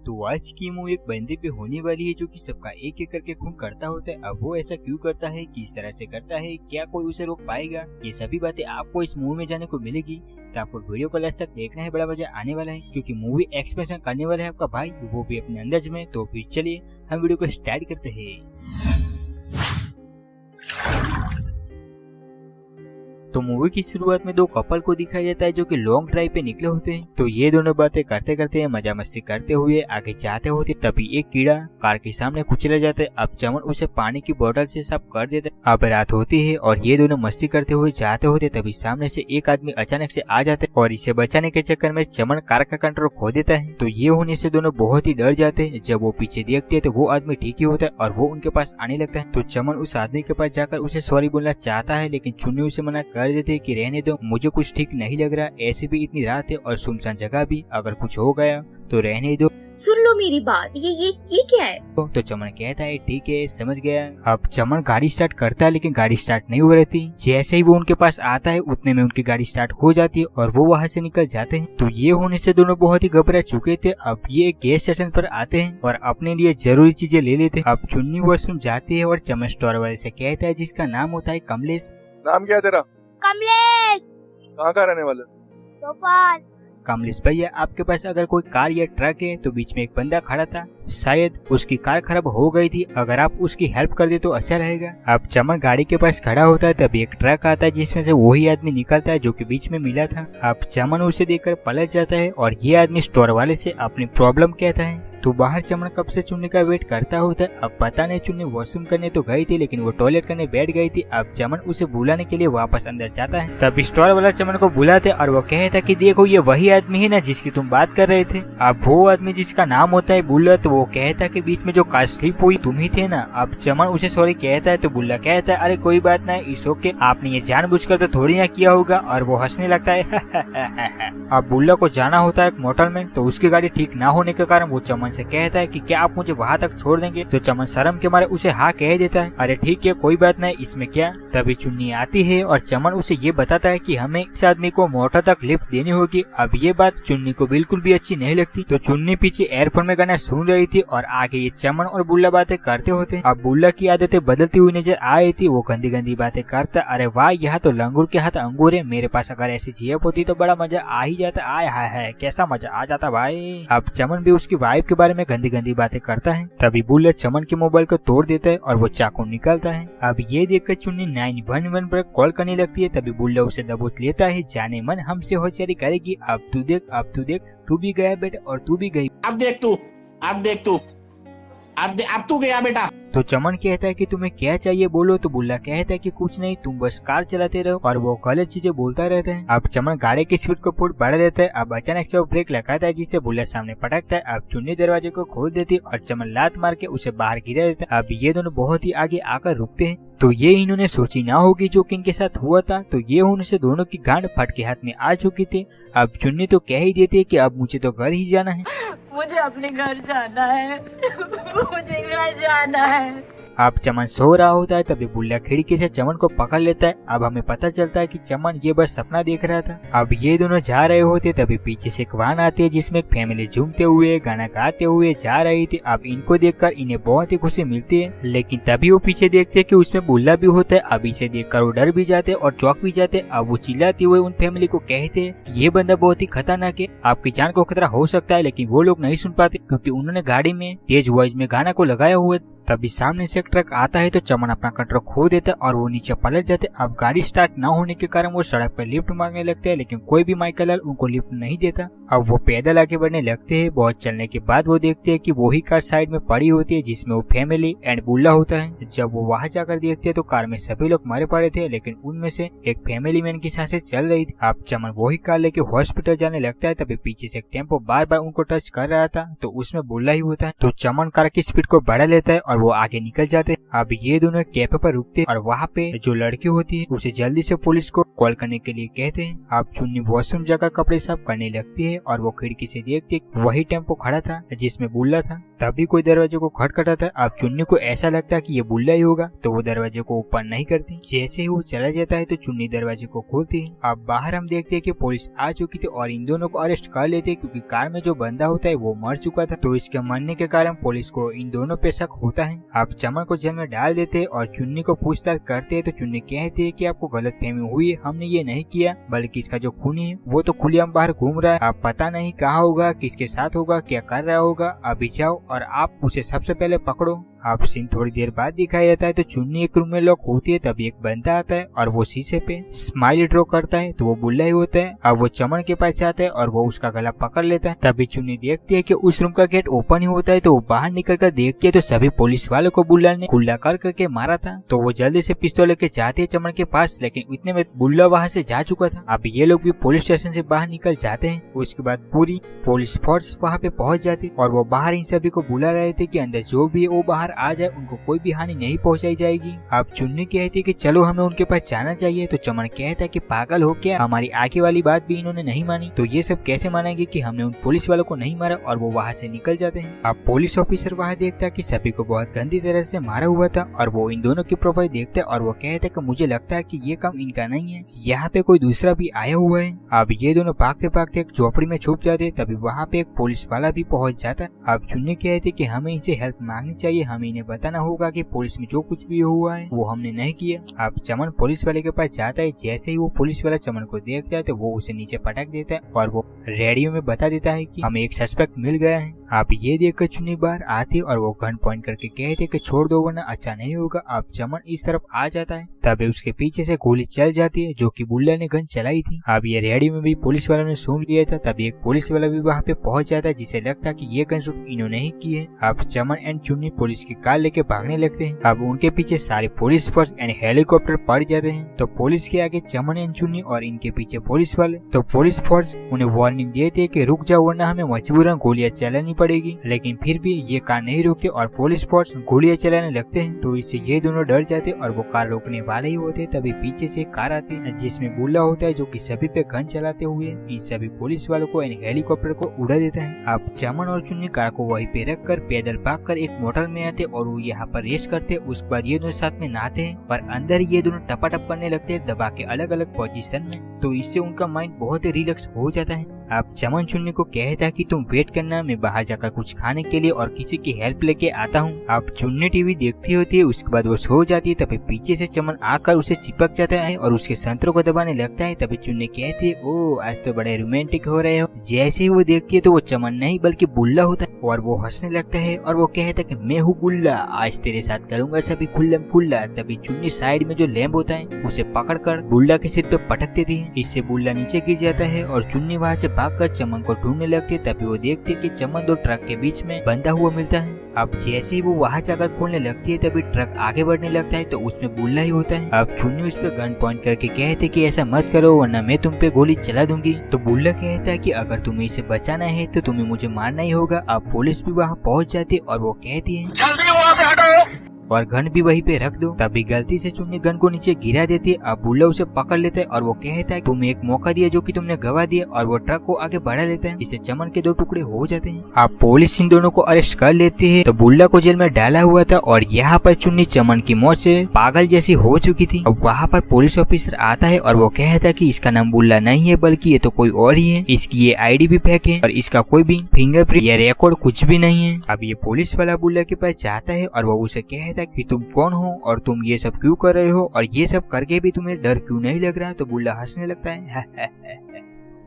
तो आज की मूवी एक बंदे पे होने वाली है जो कि सबका एक एक करके खून करता होता है। अब वो ऐसा क्यों करता है, किस तरह से करता है, क्या कोई उसे रोक पाएगा, ये सभी बातें आपको इस मूवी में जाने को मिलेगी। तो आपको वीडियो को लास्ट तक देखना है, बड़ा मजा आने वाला है क्योंकि मूवी एक्सप्रेशन करने वाला है आपका भाई, वो भी अपने अंदाज में। तो फिर चलिए हम वीडियो को स्टार्ट करते हैं। तो मूवी की शुरुआत में दो कपल को दिखाया जाता है जो कि लॉन्ग ड्राइव पे निकले होते हैं। तो ये दोनों बातें करते करते मजा मस्ती करते हुए आगे जाते होते, तभी एक कीड़ा कार के सामने कुचला जाता है। अब चमन उसे पानी की बोतल से साफ कर देता है। अब रात होती है और ये दोनों मस्ती करते हुए जाते होते, तभी सामने से एक आदमी अचानक से आ जाता है और इसे बचाने के चक्कर में चमन कार का कंट्रोल खो देता है। तो ये होने से दोनों बहुत ही डर जाते हैं। जब वो पीछे देखते हैं तो वो आदमी ठीक ही होता है और वो उनके पास आने लगता है। तो चमन उस आदमी के पास जाकर उसे सॉरी बोलना चाहता है, लेकिन चुन्नी उसे मना कर देते कि रहने दो, मुझे कुछ ठीक नहीं लग रहा, ऐसे भी इतनी रात है और सुनसान जगह भी, अगर कुछ हो गया तो रहने दो। सुन लो मेरी बात, ये क्या है? तो चमन कहता है ठीक है समझ गया। अब चमन गाड़ी स्टार्ट करता है लेकिन गाड़ी स्टार्ट नहीं हो रही थी। जैसे ही वो उनके पास आता है उतने में उनकी गाड़ी स्टार्ट हो जाती है और वो वहाँ से निकल जाते हैं। तो ये होने से दोनों बहुत ही घबरा चुके थे। अब ये गैस स्टेशन पर आते हैं और अपने लिए जरूरी चीजें ले लेते हैं। अब चुन्नी वॉशरूम जाती है और चमन स्टोर वाले से कहता है, जिसका नाम होता है कमलेश। नाम क्या है तेरा? कमलेश। कहाँ का रहने वाला? भोपाल। कमलेश भैया, आपके पास अगर कोई कार या ट्रक है तो बीच में एक बंदा खड़ा था, शायद उसकी कार खराब हो गई थी, अगर आप उसकी हेल्प कर दे तो अच्छा रहेगा। अब चमन गाड़ी के पास खड़ा होता है, तभी एक ट्रक आता है जिसमें से वही आदमी निकलता है जो कि बीच में मिला था। अब चमन उसे देखकर पलट जाता है और ये आदमी स्टोर वाले से अपनी प्रॉब्लम कहता है। तो बाहर चमन कब से चुन्नी का वेट करता होता है। अब पता नहीं चुन्नी वॉशरूम करने तो गई थी लेकिन वो टॉयलेट करने बैठ गई थी। अब चमन उसे बुलाने के लिए वापस अंदर जाता है, तब स्टोर वाला चमन को बुलाते और वो कहता कि देखो ये वही आदमी है ना जिसकी तुम बात कर रहे थे। अब वो आदमी जिसका नाम होता है बुल्ला, तो वो कहता कि बीच में जो कार स्लिप हुई तुम ही थे ना। अब चमन उसे सॉरी कहता है तो बुल्ला कहता है अरे कोई बात नहीं, इस ओके, आपने ये जानबूझकर तो थोड़ी ना किया होगा, और वो हंसने लगता है। अब बुल्ला को जाना होता है एक मोटल में, तो उसकी गाड़ी ठीक ना होने के कारण वो चमन से कहता है कि क्या आप मुझे वहाँ तक छोड़ देंगे। तो चमन शर्म के मारे उसे हाँ कह देता है, अरे ठीक है कोई बात नहीं, इसमें क्या। तभी चुन्नी आती है और चमन उसे ये बताता है कि हमें इस आदमी को मोटर तक लिफ्ट देनी होगी। अब ये बात चुन्नी को बिल्कुल भी अच्छी नहीं लगती। तो चुन्नी पीछे एयरफोन में गाना सुन रही थी और आगे ये चमन और बुल्ला बातें करते होते। अब बुल्ला की आदतें बदलती हुई नजर आ रही थी, वो गंदी गंदी बातें करता, अरे वाह यहाँ तो लंगूर के हाथ अंगूर है, मेरे पास अगर ऐसी जीएफ होती तो बड़ा मजा आ ही जाता, आय हाय है कैसा मजा आ जाता भाई। अब चमन भी उसकी वाइफ के बारे में गंदी गंदी बातें करता है। तभी बुल्ला चमन के मोबाइल को तोड़ देता है और वो चाकू निकालता है। अब ये देखकर चुन्नी 911 पर कॉल करने लगती है। तभी बुल्ला उसे दबोच लेता है, जाने मन हमसे होशियारी करेगी, अब तू देख, अब तू देख, तू भी गया बेटा और तू भी गई, अब देख तू, अब देख तू, अब तू गया बेटा। तो चमन कहता है कि तुम्हें क्या चाहिए बोलो। तो बुल्ला कहता है कि कुछ नहीं, तुम बस कार चलाते रहो, और वो गलत चीजें बोलता रहता है। अब चमन गाड़ी की स्पीड को फुट बढ़ा देता है। अब अचानक से वो ब्रेक लगाता है जिससे बुल्ला सामने पटकता है। अब चुन्नी दरवाजे को खोल देती है और चमन लात मार के उसे बाहर गिरा देता है। अब ये दोनों बहुत ही आगे आकर रुकते हैं। तो ये इन्होंने सोची ना होगी जो कि इनके साथ हुआ था। तो ये होने से दोनों की गांड फट के हाथ में आ चुकी थी। अब चुन्नी तो कह ही देती है कि अब मुझे तो घर ही जाना है, मुझे अपने घर जाना है। मुझे घर जाना है। अब चमन सो रहा होता है, तभी बुल्ला खिड़की से चमन को पकड़ लेता है। अब हमें पता चलता है कि चमन ये बस सपना देख रहा था। अब ये दोनों जा रहे होते, तभी पीछे से एक वाहन आती है जिसमें एक फैमिली झूमते हुए गाना गाते हुए जा रही थी। अब इनको देखकर इन्हें बहुत ही खुशी मिलती है, लेकिन तभी वो पीछे देखते हैं कि उसमें बुल्ला भी होता है। अब इसे देखकर वो डर भी जाते और चौंक भी जाते। अब वो चिल्लाते हुए उन फैमिली को कहते हैं ये बंदा बहुत ही खतरनाक है, आपकी जान को खतरा हो सकता है, लेकिन वो लोग नहीं सुन पाते क्योंकि उन्होंने गाड़ी में तेज वॉइस में गाना को लगाया हुआ। तभी सामने से एक ट्रक आता है तो चमन अपना कंट्रोल खो देता है और वो नीचे पलट जाते। अब गाड़ी स्टार्ट न होने के कारण वो सड़क पर लिफ्ट मांगने लगते हैं, लेकिन कोई भी माइकल उनको लिफ्ट नहीं देता। अब वो पैदल आगे बढ़ने लगते हैं। बहुत चलने के बाद वो देखते हैं कि वही कार साइड में पड़ी होती है जिसमें वो फैमिली एंड बुल्ला होता है। जब वो वहाँ जाकर देखते हैं तो कार में सभी लोग मरे पड़े थे, लेकिन उनमें से एक फैमिली मैन की सांसें चल रही थी। अब चमन वही कार लेके हॉस्पिटल जाने लगता है। तभी पीछे से एक टेम्पो बार बार उनको टच कर रहा था, तो उसमें बुल्ला ही होता है। तो चमन कार की स्पीड को बढ़ा लेता है और वो आगे निकल जाते हैं। अब ये दोनों कैफे पर रुकते और वहाँ पे जो लड़की होती है उसे जल्दी से पुलिस को कॉल करने के लिए कहते हैं। अब चुन्नी वॉशरूम जाकर कपड़े साफ करने लगती है और वो खिड़की से देखती है वही टेम्पो खड़ा था जिसमें बुल्ला था। तभी कोई दरवाजे को खटखटाता है। अब चुन्नी को ऐसा लगता है कि ये बुल्ला ही होगा, तो वो दरवाजे को ओपन नहीं करती। जैसे ही वो चला जाता है तो चुन्नी दरवाजे को खोलती है। अब बाहर हम देखते हैं कि पुलिस आ चुकी थी और इन दोनों को अरेस्ट कर लेते हैं क्योंकि कार में जो बंदा होता है वो मर चुका था। तो इसके मरने के कारण पुलिस को इन दोनों पे शक होता है। अब चमन को जेल में डाल देते हैं और चुन्नी को पूछताछ करते हैं। तो चुन्नी कहती है कि आपको गलतफहमी हुई है, हमने ये नहीं किया, बल्कि इसका जो खूनी है वो तो खुलेआम बाहर घूम रहा है। आप पता नहीं कहाँ होगा, किसके साथ होगा, क्या कर रहा होगा। अभी जाओ और आप उसे सबसे पहले पकड़ो। अब सीन थोड़ी देर बाद दिखाया जाता है। तो चुन्नी एक रूम में लॉक होती है, तभी एक बंदा आता है और वो शीशे पे स्माइली ड्रॉ करता है, तो वो बुल्ला ही होता है। अब वो चमन के पास आता है और वो उसका गला पकड़ लेता है। तभी चुन्नी देखती है कि उस रूम का गेट ओपन ही होता है। तो वो बाहर निकल कर देखती है तो सभी पुलिस वालों को बुल्ला ने खुला कर करके मारा था। तो वो जल्दी से पिस्तौल लेके जाते है चमन के पास, लेकिन इतने में बुल्ला वहाँ से जा चुका था। अब ये लोग भी पुलिस स्टेशन से बाहर निकल जाते हैं। उसके बाद पूरी पुलिस फोर्स वहाँ पे पहुंच जाती और वो बाहर इन सभी को बुला रहे थे कि अंदर जो भी है वो बाहर आ जाए, उनको कोई भी हानि नहीं पहुंचाई जाएगी। अब चुन्नी कहती है कि चलो हमें उनके पास जाना चाहिए। तो चमन कहता है कि पागल हो क्या, हमारी आगे वाली बात भी इन्होंने नहीं मानी, तो ये सब कैसे मानेंगे कि हमने उन पुलिस वालों को नहीं मारा। और वो वहाँ से निकल जाते हैं। अब पुलिस ऑफिसर वहाँ देखता है कि सभी को बहुत गंदी तरह से मारा हुआ था और वो इन दोनों की प्रोफाइल देखता है और वो कहता है कि मुझे लगता है कि ये काम इनका नहीं है, यहाँ पे कोई दूसरा भी आया हुआ है। अब ये दोनों भागते भागते एक झोपड़ी में छुप जाते, तभी वहाँ पे एक पुलिस वाला भी पहुंच जाता। अब चुन्नी कहती कि हमें इनसे हेल्प मांगनी चाहिए, हमें इन्हें बताना होगा कि पुलिस में जो कुछ भी हुआ है वो हमने नहीं किया। अब चमन पुलिस वाले के पास जाता है। जैसे ही वो पुलिस वाला चमन को देखता है तो वो उसे नीचे पटक देता है और वो रेडियो में बता देता है कि हमें एक सस्पेक्ट मिल गया है। अब ये देखकर चुन्नी बाहर आती और वो गन पॉइंट करके कहते कि छोड़ दो वरना अच्छा नहीं होगा। अब चमन इस तरफ आ जाता है, तभी उसके पीछे से गोली चल जाती है जो कि बुल्ला ने गन चलाई थी। अब ये रेडियो में भी पुलिस वालों ने सुन लिया था। तभी एक पुलिस वाला भी वहाँ पे पहुंच जाता है जिसे लगता है कि ये गन शूट इन्होंने ही की है। अब चमन एंड चुन्नी पुलिस की कार लेके भागने लगते हैं। अब उनके पीछे सारे पुलिस फोर्स एंड हेलीकॉप्टर पड़ जाते हैं। तो पुलिस के आगे चमन एंड चुन्नी और इनके पीछे पुलिस वाले। तो पुलिस फोर्स उन्हें वार्निंग देती है कि रुक जाओ वरना हमें मजबूरन गोलियां चलानी पड़ेगी, लेकिन फिर भी ये कार नहीं रुकते और पुलिस फोर्स गोलियां चलाने लगते हैं। तो इससे ये दोनों डर जाते और वो कार रोकने वाले ही होते। तभी पीछे से एक कार आती है जिसमें बुल्ला होता है जो कि सभी पे गन चलाते हुए इन सभी पुलिस वालों को एंड हेलीकॉप्टर को उड़ा देता है। अब चमन और चुन्नी कार को वहीं पे रख कर पैदल भागकर एक मोटर में आते और वो यहाँ पर रेस्ट करते। उसके बाद ये दोनों साथ में नहाते हैं, पर अंदर ये दोनों टपाटप करने लगते हैं दबा के अलग अलग पोजीशन में। तो इससे उनका माइंड बहुत ही रिलैक्स हो जाता है। अब चमन चुन्नी को कहता है कि तुम वेट करना, मैं बाहर जाकर कुछ खाने के लिए और किसी की हेल्प लेके आता हूँ। अब चुन्नी टीवी देखती होती है, उसके बाद वो सो जाती है। तभी पीछे से चमन आकर उसे चिपक जाता है और उसके संतरों को दबाने लगता है। तभी चुन्नी कहती है ओ आज तो बड़े रोमांटिक हो रहे हो। जैसे ही वो देखती है तो वो चमन नहीं बल्कि बुल्ला होता है और वो हंसने लगता है और वो कहता है कि मैं हूँ बुल्ला, आज तेरे साथ करूंगा सभी खुल्लम खुल्ला। तभी चुन्नी साइड में जो लैंप होता है उसे पकड़कर बुल्ला के सिर पे पटक देती है। इससे बुल्ला नीचे गिर जाता है और चुन्नी वहाँ से भागकर चमन को ढूंढने लगती है। तभी वो देखती है कि चमन दो ट्रक के बीच में बंधा हुआ मिलता है। अब जैसे ही वो वहाँ जाकर खोलने लगती है तभी ट्रक आगे बढ़ने लगता है, तो उसमें बुल्ला ही होता है। अब चुन्नी उस पर गन पॉइंट करके कहते कि ऐसा मत करो वरना मैं तुम पे गोली चला दूंगी। तो बुल्ला कहता है कि अगर तुम्हें इसे बचाना है तो तुम्हें मुझे मारना ही होगा। अब पुलिस भी वहाँ पहुँच जाती है और वो कहती है जल्दी वहाँ से हटो और गन भी वहीं पे रख दो। तभी गलती से चुन्नी गन को नीचे गिरा देती है। अब बुल्ला उसे पकड़ लेता है और वो कहता है तुम्हें एक मौका दिया जो कि तुमने गवा दिया, और वो ट्रक को आगे बढ़ा लेता है। इससे चमन के दो टुकड़े हो जाते हैं। अब पुलिस इन दोनों को अरेस्ट कर लेती है। तो बुल्ला को जेल में डाला हुआ था और यहाँ पर चुन्नी चमन की मौत से पागल जैसी हो चुकी थी। अब वहाँ पर पुलिस ऑफिसर आता है और वो कहता है कि इसका नाम बुल्ला नहीं है बल्कि ये तो कोई और ही है, इसकी ये आईडी भी फेक है और इसका कोई भी फिंगरप्रिंट या रिकॉर्ड कुछ भी नहीं है। अब ये पुलिस वाला बुल्ला के पास जाता है और वो उसे कहता है कि तुम कौन हो और तुम ये सब क्यों कर रहे हो और ये सब करके भी तुम्हें डर क्यों नहीं लग रहा। तो बुल्ला हंसने लगता है।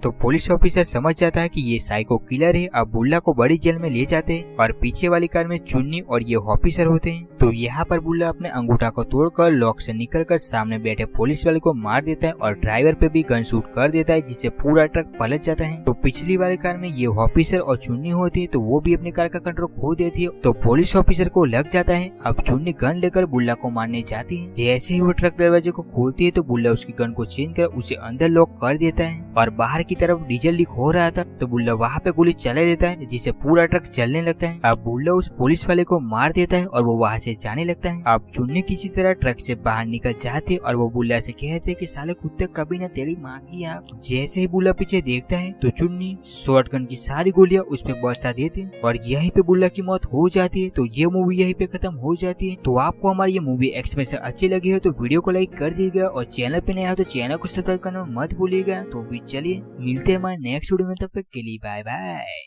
तो पुलिस ऑफिसर समझ जाता है कि ये साइको किलर है। अब बुल्ला को बड़ी जेल में ले जाते हैं और पीछे वाली कार में चुन्नी और ये ऑफिसर होते हैं। तो यहाँ पर बुल्ला अपने अंगूठा को तोड़कर लॉक से निकलकर सामने बैठे पुलिस वाले को मार देता है और ड्राइवर पे भी गन शूट कर देता है, जिससे पूरा ट्रक पलट जाता है। तो पिछली वाली कार में ये ऑफिसर और चुन्नी होती है, तो वो भी अपनी कार का कंट्रोल खो देती है। तो पुलिस ऑफिसर को लग जाता है। अब चुन्नी गन लेकर बुल्ला को मारने जाती है। जैसे ही वो ट्रक दरवाजे को खोलती है तो बुल्ला उसकी गन को छीन कर उसे अंदर लॉक कर देता है और बाहर की तरफ डीजल लीक हो रहा था तो बुल्ला वहाँ पे गोली चला देता है, जिससे पूरा ट्रक जलने लगता है। अब बुल्ला उस पुलिस वाले को मार देता है और वो वहाँ से जाने लगता है। अब चुन्नी किसी तरह ट्रक से बाहर निकल जाते और वो बुल्ला से कहते कि साले कुत्ते कभी ना तेरी माँ की आँख। जैसे ही बुल्ला पीछे देखता है तो चुन्नी शॉटगन की सारी गोलियां उस पे बरसा देती है और यहीं पे बुल्ला की मौत हो जाती है। तो ये मूवी यहीं पे खत्म हो जाती है। तो आपको हमारी ये मूवी एक्सप्रेशन अच्छी लगी है तो वीडियो को लाइक कर दीजिएगा और चैनल पे नया हो तो चैनल को सब्सक्राइब करना मत भूलिएगा। तो भी चलिए मिलते हैं हमारे नेक्स्ट वीडियो में, तब तक के लिए बाय बाय।